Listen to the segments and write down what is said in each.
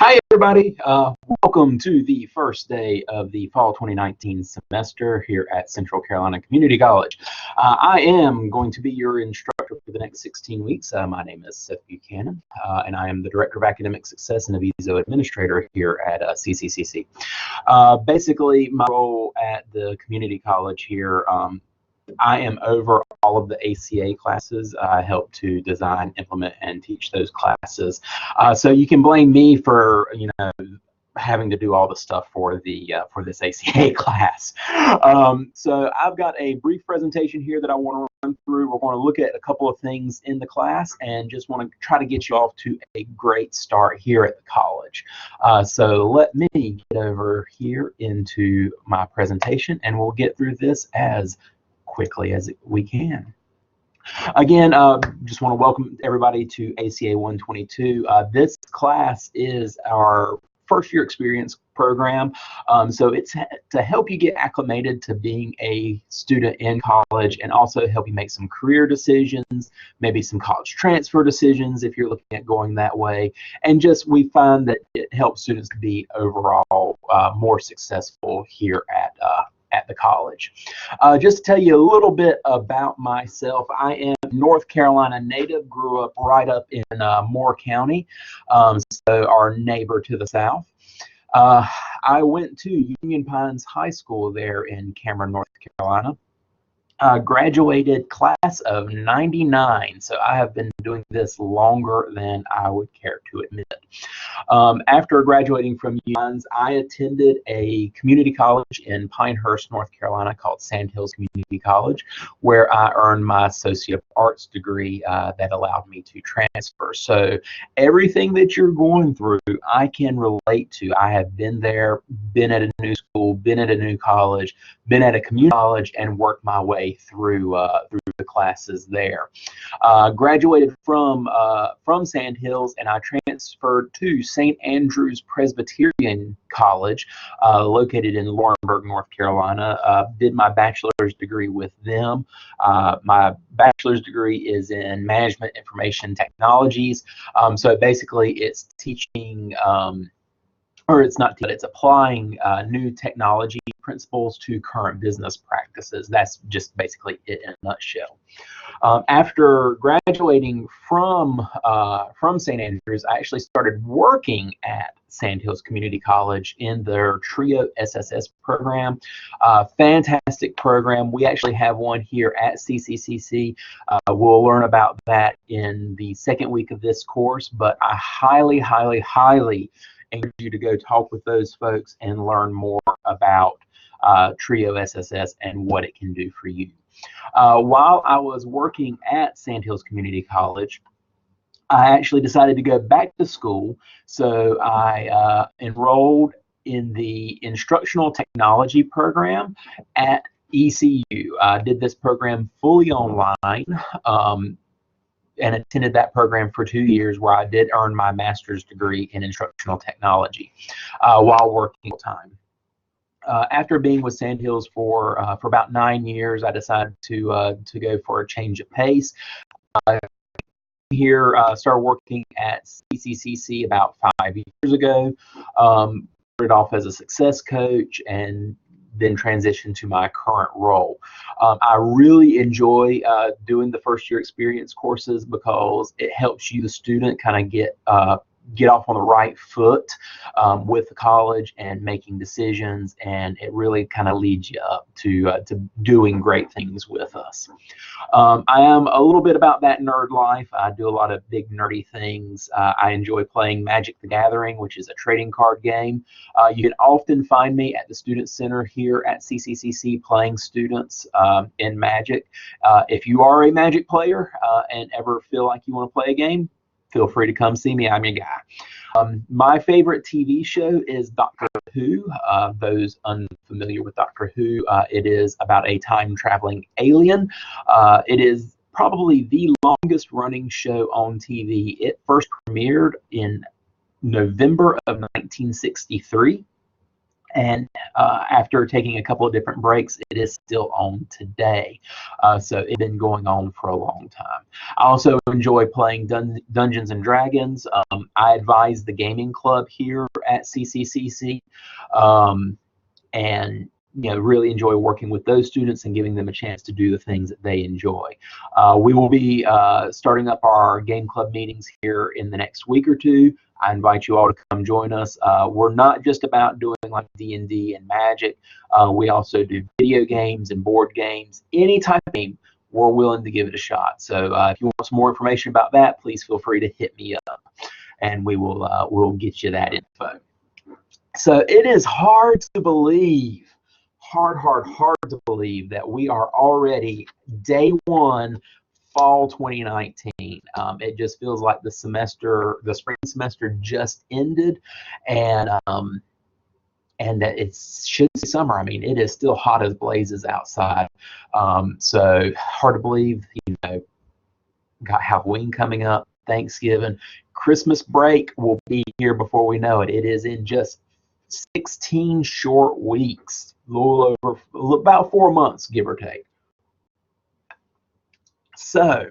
Hi, everybody. Welcome to the first day of the fall 2019 semester here at Central Carolina Community College. I am going to be your instructor for the next 16 weeks. My name is Seth Buchanan, and I am the Director of Academic Success and a VISO Administrator here at CCCC. Basically, my role at the community college here, I am over all of the ACA classes. I help to design, implement, and teach those classes. So you can blame me for, having to do all the stuff for the for this ACA class. So I've got a brief presentation here that I want to run through. We're going to look at a couple of things in the class and just want to try to get you off to a great start here at the college. So let me get over here into my presentation and we'll get through this as quickly as we can. Again, just want to welcome everybody to ACA 122. This class is our first year experience program. So it's to help you get acclimated to being a student in college and also help you make some career decisions, maybe some college transfer decisions if you're looking at going that way. And just we find that it helps students to be overall more successful here at the college. Just to tell you a little bit about myself, I am North Carolina native, grew up right up in Moore County, so our neighbor to the south. I went to Union Pines High School there in Cameron, North Carolina. Graduated class of '99, so I have been doing this longer than I would care to admit. After graduating from UNs, I attended a community college in Pinehurst, North Carolina called Sandhills Community College, where I earned my Associate of Arts degree that allowed me to transfer. So everything that you're going through, I can relate to. I have been there, been at a new school, been at a new college, been at a community college, and worked my way through the classes there. Graduated from Sandhills, and I transferred to St. Andrew's Presbyterian College, located in Laurinburg, North Carolina. Did my bachelor's degree with them. My bachelor's degree is in Management Information Technologies. So basically, it's teaching. Or it's not, it's applying new technology principles to current business practices. That's just basically it in a nutshell. After graduating from St. Andrews, I actually started working at Sandhills Community College in their TRIO SSS program. Fantastic program. We actually have one here at CCCC. We'll learn about that in the second week of this course, but I highly, highly, highly encourage you to go talk with those folks and learn more about TRIO SSS and what it can do for you. While I was working at Sandhills Community College, I actually decided to go back to school, so I enrolled in the Instructional Technology program at ECU. I did this program fully online. And attended that program for 2 years, where I did earn my master's degree in instructional technology while working full time. After being with Sandhills for about 9 years, I decided to go for a change of pace. Started working at CCCC about 5 years ago. Started off as a success coach and then transition to my current role. I really enjoy doing the first year experience courses because it helps you, the student, kind of get off on the right foot with the college and making decisions, and it really kind of leads you up to doing great things with us. I am a little bit about that nerd life. I do a lot of big nerdy things. I enjoy playing Magic the Gathering, which is a trading card game. You can often find me at the Student Center here at CCCC playing students in Magic. If you are a Magic player and ever feel like you want to play a game, feel free to come see me. I'm your guy. My favorite TV show is Doctor Who. Those unfamiliar with Doctor Who, it is about a time-traveling alien. It is probably the longest running show on TV. It first premiered in November of 1963. And after taking a couple of different breaks, it is still on today. So it's been going on for a long time. I also enjoy playing Dungeons and Dragons. I advise the gaming club here at CCCC, and really enjoy working with those students and giving them a chance to do the things that they enjoy. We will be starting up our game club meetings here in the next week or two. I invite you all to come join us. We're not just about doing like D&D and Magic. We also do video games and board games. Any type of game, we're willing to give it a shot. So if you want some more information about that, please feel free to hit me up, and we'll get you that info. So it is hard to believe, hard to believe that we are already day one, fall 2019. It just feels like the spring semester just ended, and that it should be summer. I mean, it is still hot as blazes outside. So hard to believe, got Halloween coming up, Thanksgiving, Christmas break will be here before we know it. It is in just 16 short weeks, a little over about 4 months, give or take. So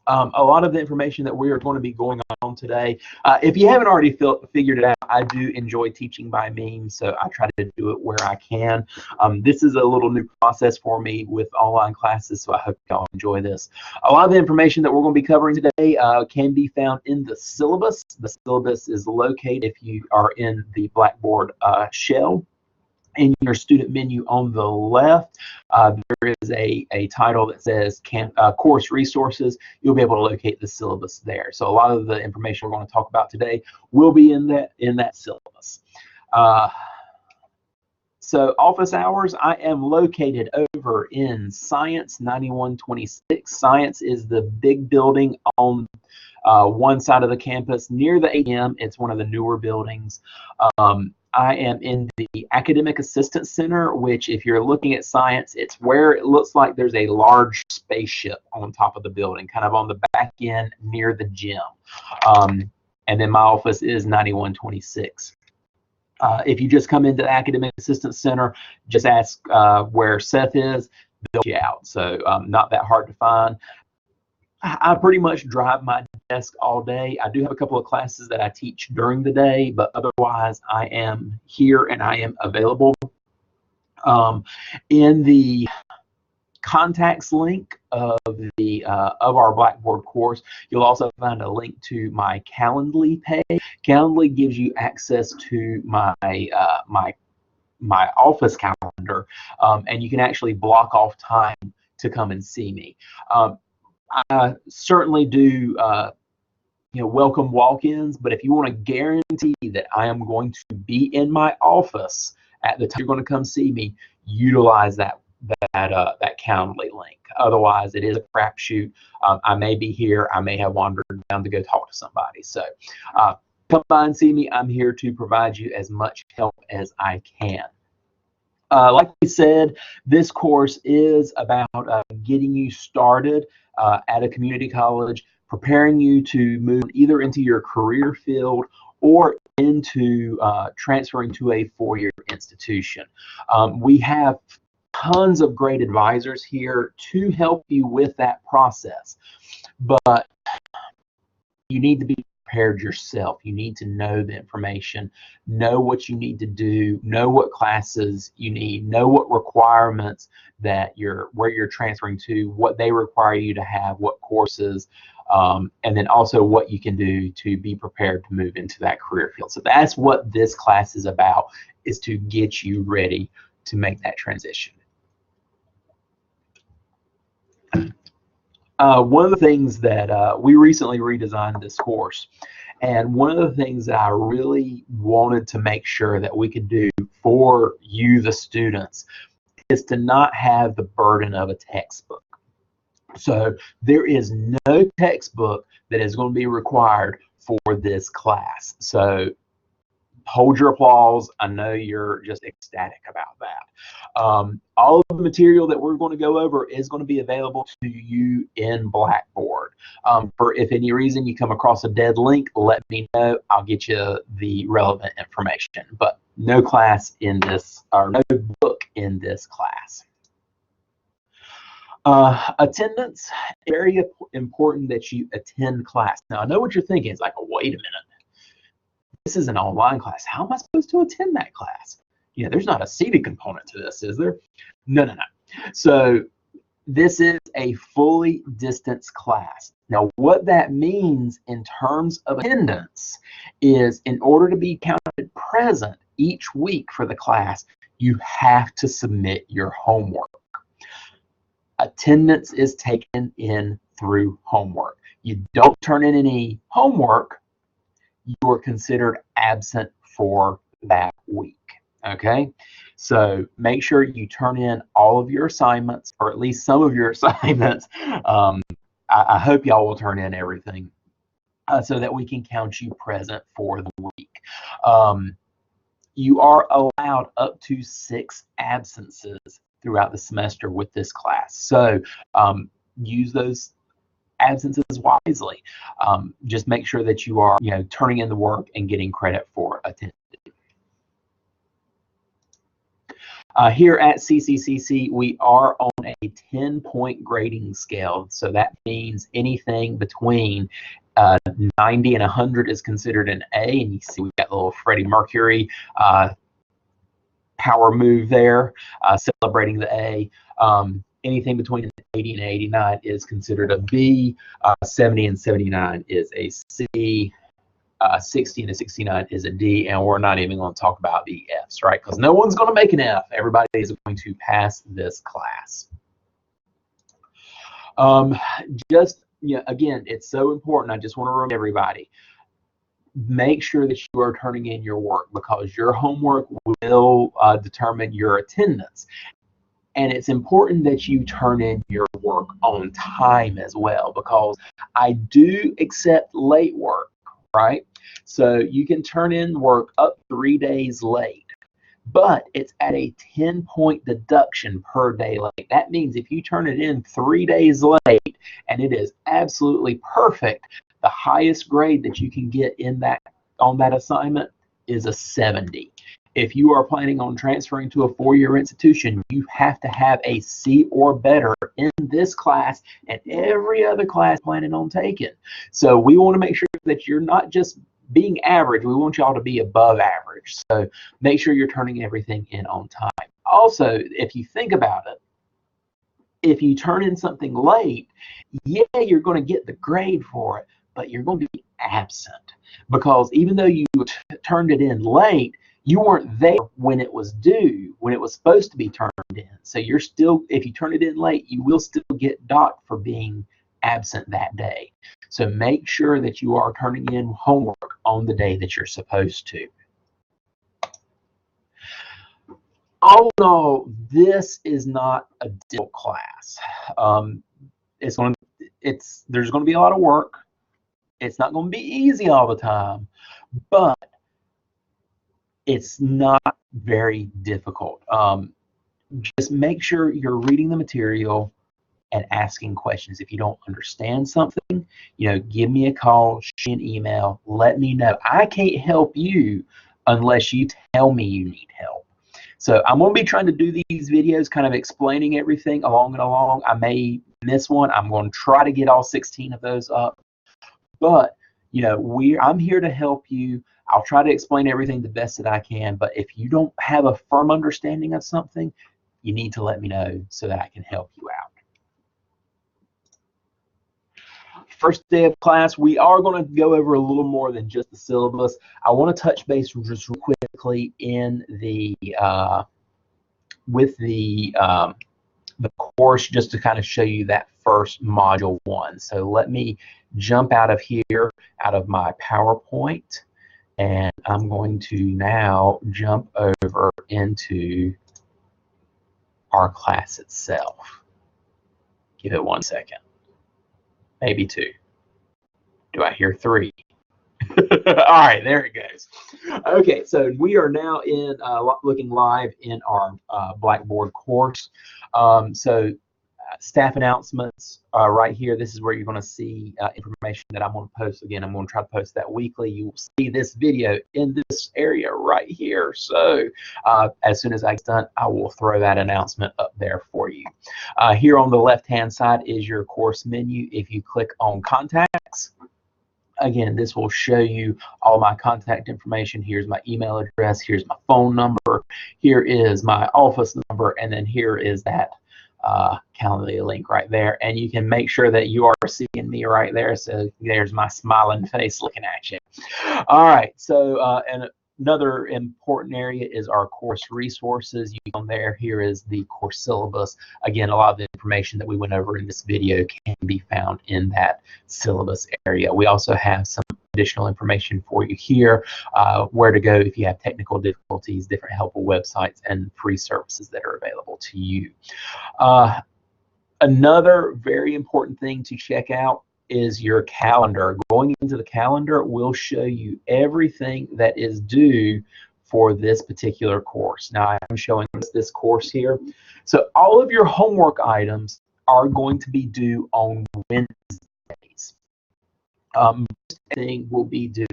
a lot of the information that we are going to be going on today, if you haven't already figured it out, I do enjoy teaching by memes, so I try to do it where I can. This is a little new process for me with online classes, so I hope y'all enjoy this. A lot of the information that we're going to be covering today can be found in the syllabus. The syllabus is located, if you are in the Blackboard shell, in your student menu on the left, there is a title that says course resources. You'll be able to locate the syllabus there. So a lot of the information we're going to talk about today will be in that syllabus. So office hours, I am located over in Science 9126. Science is the big building on one side of the campus near the ATM. It's one of the newer buildings. I am in the Academic Assistance Center, which if you're looking at Science, it's where it looks like there's a large spaceship on top of the building, kind of on the back end near the gym. And then my office is 9126. If you just come into the Academic Assistance Center, just ask where Seth is, they'll get you out. So not that hard to find. I pretty much drive my desk all day. I do have a couple of classes that I teach during the day, but otherwise I am here and I am available. In the contacts link of our Blackboard course, you'll also find a link to my Calendly page. Calendly gives you access to my my office calendar, and you can actually block off time to come and see me. I certainly do welcome walk-ins, but if you want to guarantee that I am going to be in my office at the time you're going to come see me, utilize that Calendly link. Otherwise, it is a crapshoot. I may be here. I may have wandered down to go talk to somebody. So come by and see me. I'm here to provide you as much help as I can. Like we said, this course is about getting you started at a community college, preparing you to move either into your career field or into transferring to a four-year institution. We have tons of great advisors here to help you with that process, but you need to be prepared yourself. You need to know the information, know what you need to do, know what classes you need, know what requirements that where you're transferring to, what they require you to have, what courses, and then also what you can do to be prepared to move into that career field. So that's what this class is about, is to get you ready to make that transition. One of the things that we recently redesigned this course, and one of the things that I really wanted to make sure that we could do for you, the students, is to not have the burden of a textbook. So there is no textbook that is going to be required for this class. So hold your applause. I know you're just ecstatic about that. All of the material that we're going to go over is going to be available to you in Blackboard. For if any reason you come across a dead link, let me know. I'll get you the relevant information. But no class in this, or no book in this class. Attendance, very important that you attend class. Now, I know what you're thinking. It's like, oh, wait a minute. This is an online class. How am I supposed to attend that class? There's not a seated component to this, is there? No. So this is a fully distance class. Now, what that means in terms of attendance is, in order to be counted present each week for the class, you have to submit your homework. Attendance is taken in through homework. You don't turn in any homework, you are considered absent for that week. Okay, so make sure you turn in all of your assignments, or at least some of your assignments. I hope y'all will turn in everything so that we can count you present for the week. You are allowed up to 6 absences throughout the semester with this class. So use those absences wisely. Just make sure that you are, turning in the work and getting credit for attending. Here at CCCC, we are on a 10-point grading scale. So that means anything between 90 and 100 is considered an A. And you see we've got a little Freddie Mercury power move there, celebrating the A. Anything between an 80 and 89 is considered a B. 70 and 79 is a C. 60 and a 69 is a D, and we're not even going to talk about the Fs, right? Because no one's going to make an F. Everybody is going to pass this class. Again, it's so important. I just want to remind everybody, make sure that you are turning in your work, because your homework will determine your attendance. And it's important that you turn in your work on time as well, because I do accept late work, right? So you can turn in work up 3 days late, but it's at a 10-point deduction per day late. That means if you turn it in 3 days late and it is absolutely perfect, the highest grade that you can get on that assignment is a 70. If you are planning on transferring to a 4-year institution, you have to have a C or better in this class and every other class planning on taking. So we want to make sure that you're not just being average. We want y'all to be above average. So make sure you're turning everything in on time. Also, if you think about it, if you turn in something late, yeah, you're going to get the grade for it, but you're going to be absent, because even though you turned it in late, you weren't there when it was due, when it was supposed to be turned in. So you're still, if you turn it in late, you will still get docked for being absent that day. So make sure that you are turning in homework on the day that you're supposed to. All in all, this is not a difficult class. There's going to be a lot of work. It's not going to be easy all the time, but it's not very difficult. Just make sure you're reading the material and asking questions. If you don't understand something, give me a call, shoot me an email, let me know. I can't help you unless you tell me you need help. So I'm going to be trying to do these videos kind of explaining everything along and along. I may miss one. I'm going to try to get all 16 of those up. But, I'm here to help you. I'll try to explain everything the best that I can. But if you don't have a firm understanding of something, you need to let me know so that I can help you out. First day of class, we are going to go over a little more than just the syllabus. I want to touch base just real quickly in the course, just to kind of show you that first module 1. So let me jump out of here, out of my PowerPoint, and I'm going to now jump over into our class itself. Give it 1 second. Maybe 2. Do I hear 3? All right, there it goes. Okay, so we are now looking live in our Blackboard course. So staff announcements right here. This is where you're going to see information that I'm going to post. Again, I'm going to try to post that weekly. You will see this video in this area right here. So as soon as I get done, I will throw that announcement up there for you. Here on the left-hand side is your course menu. If you click on contacts, again, this will show you all my contact information. Here's my email address. Here's my phone number. Here is my office number. And then here is that Calendly link right there. And you can make sure that you are seeing me right there. So there's my smiling face looking at you. All right. So, and another important area is our course resources. You on there. Here is the course syllabus. Again, a lot of the information that we went over in this video can be found in that syllabus area. We also have some additional information for you here, where to go if you have technical difficulties, different helpful websites, and free services that are available to you. Another very important thing to check out is your calendar. Going into the calendar will show you everything that is due for this particular course. Now I'm showing this course here. So all of your homework items are going to be due on Wednesdays. Thing will be due.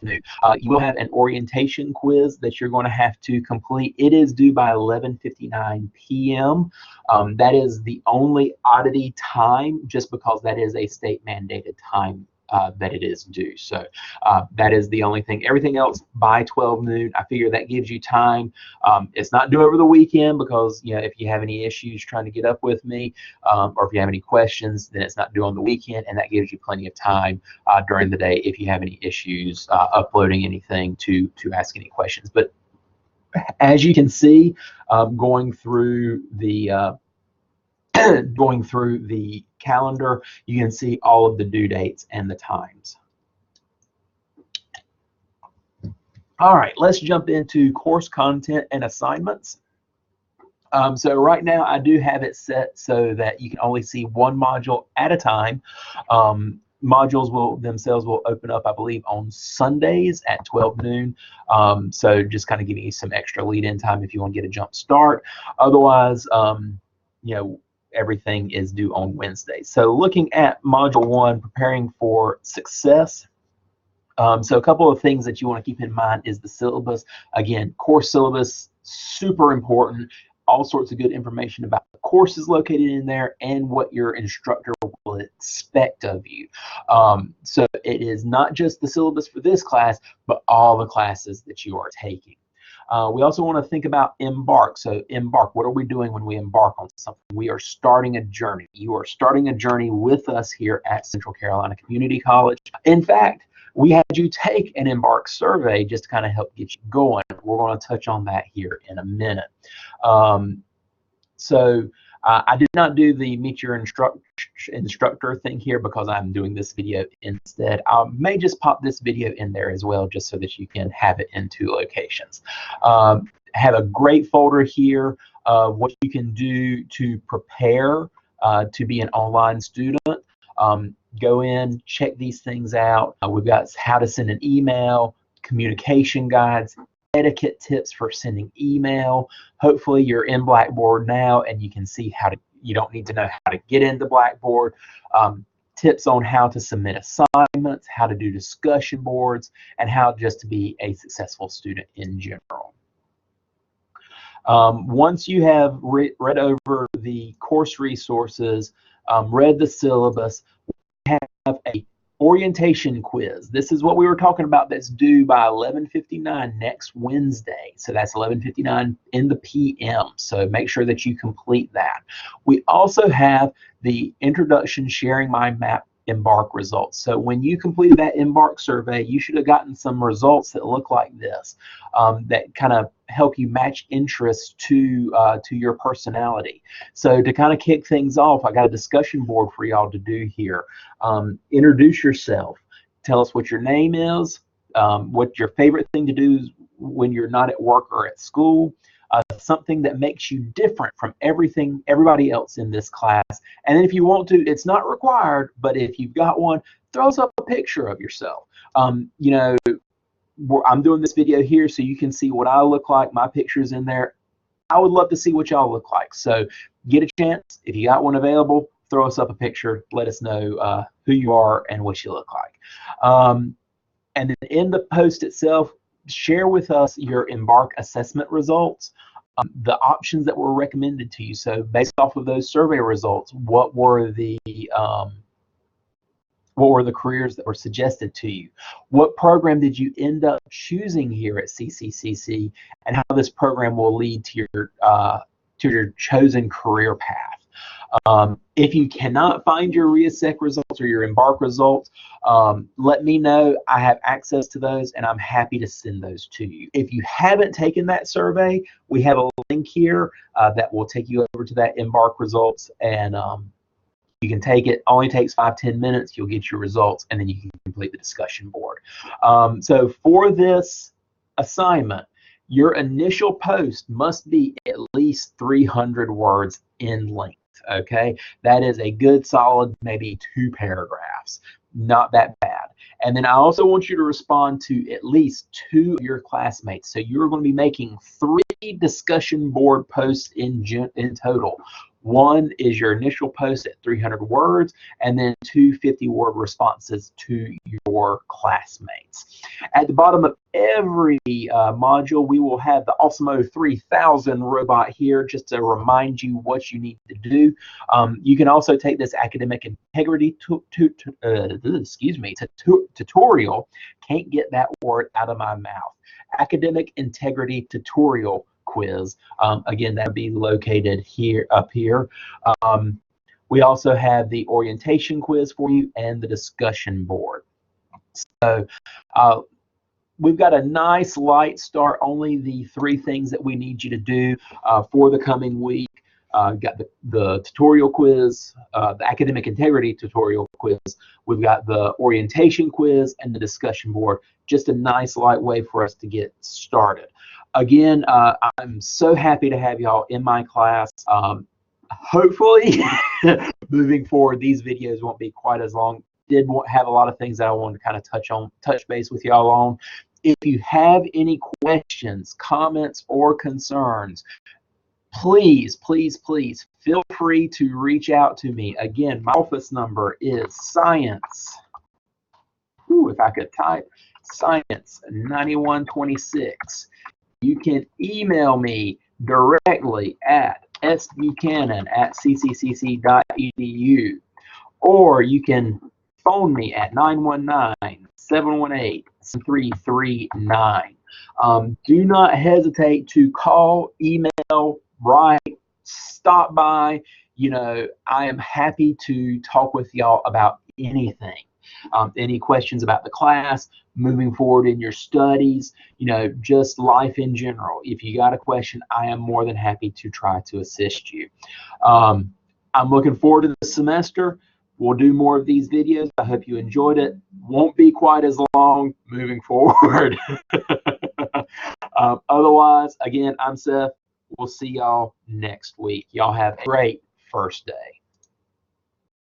You will have an orientation quiz that you're going to have to complete. It is due by 11:59 p.m. That is the only oddity time, just because that is a state mandated time that it is due. So that is the only thing. Everything else by 12 noon. I figure that gives you time. It's not due over the weekend because, you know, if you have any issues trying to get up with me, or if you have any questions, then it's not due on the weekend, and that gives you plenty of time during the day if you have any issues uploading anything to ask any questions. But as you can see, going through the calendar, you can see all of the due dates and the times. All right, let's jump into course content and assignments. So right now I do have it set so that you can only see one module at a time. Modules themselves will open up, I believe, on Sundays at 12 noon. So just kind of giving you some extra lead-in time if you want to get a jump start. Otherwise, you know, everything is due on Wednesday. So looking at module 1, preparing for success. So a couple of things that you want to keep in mind is the syllabus. Again, course syllabus, super important. All sorts of good information about the courses located in there and what your instructor will expect of you. So it is not just the syllabus for this class, but all the classes that you are taking. We also want to think about embark. So embark, what are we doing when we embark on something? We are starting a journey. You are starting a journey with us here at Central Carolina Community College. In fact, we had you take an embark survey just to kind of help get you going. We're going to touch on that here in a minute. I did not do the meet your instructor thing here because I'm doing this video instead. I may just pop this video in there as well, just so that you can have it in 2 locations. Have a great folder here of what you can do to prepare to be an online student. Go in, check these things out. We've got how to send an email, communication guides, etiquette tips for sending email. Hopefully you're in Blackboard now and you can see how to, you don't need to know how to get into Blackboard. Tips on how to submit assignments, how to do discussion boards, and how just to be a successful student in general. Once you have read over the course resources, read the syllabus, we have a orientation quiz. This is what we were talking about that's due by 11:59 next Wednesday. So that's 11:59 in the PM. So make sure that you complete that. We also have the introduction sharing my map embark results. So when you completed that embark survey, you should have gotten some results that look like this, that kind of help you match interests to your personality. So to kind of kick things off, I got a discussion board for y'all to do here. Introduce yourself. Tell us what your name is, what your favorite thing to do is when you're not at work or at school. Something that makes you different from everybody else in this class. And then if you want to, it's not required, but if you've got one, throw us up a picture of yourself. You know, I'm doing this video here so you can see what I look like. My picture's in there. I would love to see what y'all look like. So get a chance, if you got one available, throw us up a picture. Let us know who you are and what you look like. And then in the post itself, share with us your Embark assessment results, the options that were recommended to you. So based off of those survey results, what were the careers that were suggested to you? What program did you end up choosing here at CCCC, and how this program will lead to your chosen career path? If you cannot find your reassess results or your Embark results, let me know. I have access to those, and I'm happy to send those to you. If you haven't taken that survey, we have a link here that will take you over to that Embark results, and you can take it. Only takes 5-10 minutes. You'll get your results, and then you can complete the discussion board. So for this assignment, your initial post must be at least 300 words in length. Okay, that is a good solid maybe 2 paragraphs. Not that bad. And then I also want you to respond to at least 2 of your classmates. So you're going to be making 3 discussion board posts in total. One is your initial post at 300 words, and then 2 50-word responses to your classmates. At the bottom of every module, we will have the Awesemo 3000 robot here just to remind you what you need to do. You can also take this academic integrity tutorial. Can't get that word out of my mouth. Academic integrity tutorial quiz. Again, that would be located here, up here. We also have the orientation quiz for you and the discussion board. So we've got a nice light start. Only the 3 things that we need you to do for the coming week. Got the tutorial quiz, the academic integrity tutorial quiz. We've got the orientation quiz and the discussion board. Just a nice light way for us to get started. Again, I'm so happy to have y'all in my class. Hopefully, moving forward, these videos won't be quite as long. Did have a lot of things that I wanted to kind of touch base with y'all on. If you have any questions, comments, or concerns, please, please, please feel free to reach out to me. Again, my office number is science. If I could type, science 9126. You can email me directly at sbuchanan@cccc.edu, or you can phone me at 919-718-7339. Do not hesitate to call, email, write, stop by. You know, I am happy to talk with y'all about anything. Any questions about the class, moving forward in your studies, you know, just life in general. If you got a question, I am more than happy to try to assist you. I'm looking forward to the semester. We'll do more of these videos. I hope you enjoyed it. Won't be quite as long moving forward. Otherwise, again, I'm Seth. We'll see y'all next week. Y'all have a great first day.